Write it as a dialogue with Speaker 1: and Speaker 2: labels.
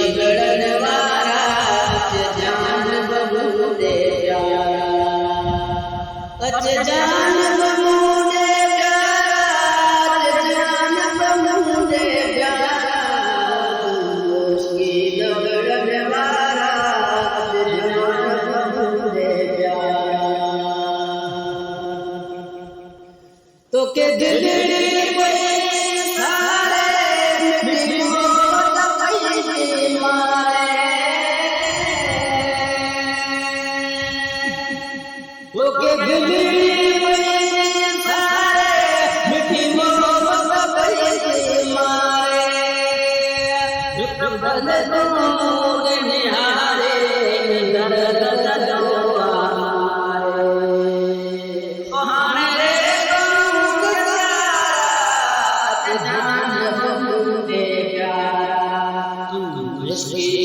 Speaker 1: बगड़न वारा जान बबूदे प्यारा जान बबूदे प्यारा जान बबूदे प्यारा उसकी बगड़न वारा जान बबूदे प्यारा तो के दिलड़ी
Speaker 2: Yes,